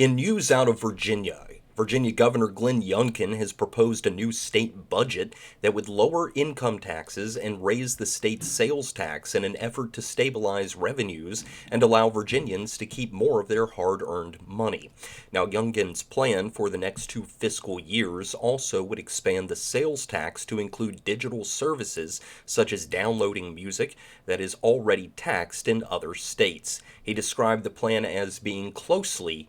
In news out of Virginia, Virginia Governor Glenn Youngkin has proposed a new state budget that would lower income taxes and raise the state's sales tax in an effort to stabilize revenues and allow Virginians to keep more of their hard earned money. Now, Youngkin's plan for the next 2 fiscal years also would expand the sales tax to include digital services such as downloading music that is already taxed in other states. He described the plan as being closely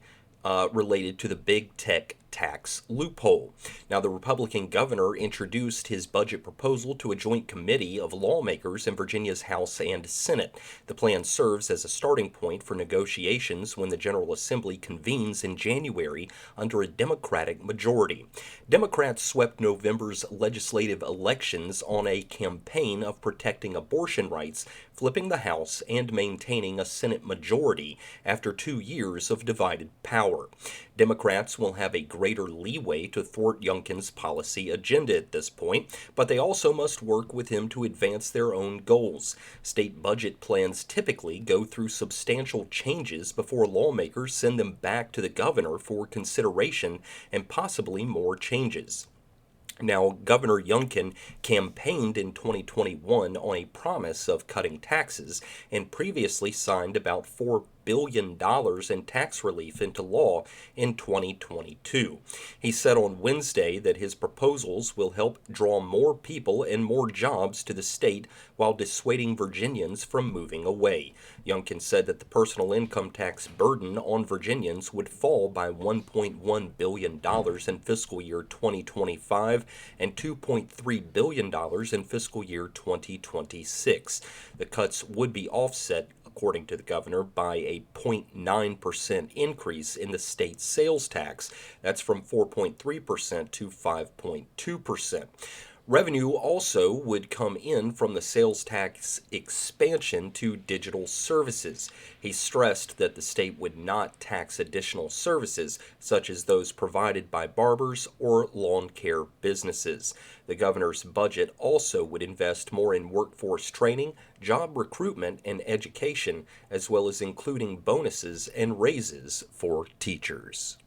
related to the big tech tax loophole. Now, the Republican governor introduced his budget proposal to a joint committee of lawmakers in Virginia's House and Senate. The plan serves as a starting point for negotiations when the General Assembly convenes in January under a Democratic majority. Democrats swept November's legislative elections on a campaign of protecting abortion rights, flipping the House and maintaining a Senate majority after 2 years of divided power. Democrats will have a greater leeway to thwart Youngkin's policy agenda at this point, but they also must work with him to advance their own goals. State budget plans typically go through substantial changes before lawmakers send them back to the governor for consideration and possibly more changes. Now, Governor Youngkin campaigned in 2021 on a promise of cutting taxes and previously signed about $4 billion in tax relief into law in 2022. He said on Wednesday that his proposals will help draw more people and more jobs to the state while dissuading Virginians from moving away. Youngkin said that the personal income tax burden on Virginians would fall by $1.1 billion in fiscal year 2025 and $2.3 billion in fiscal year 2026. The cuts would be offset, according to the governor, by a 0.9% increase in the state's sales tax. That's from 4.3% to 5.2%. Revenue also would come in from the sales tax expansion to digital services. He stressed that the state would not tax additional services, such as those provided by barbers or lawn care businesses. The governor's budget also would invest more in workforce training, job recruitment, and education, as well as including bonuses and raises for teachers.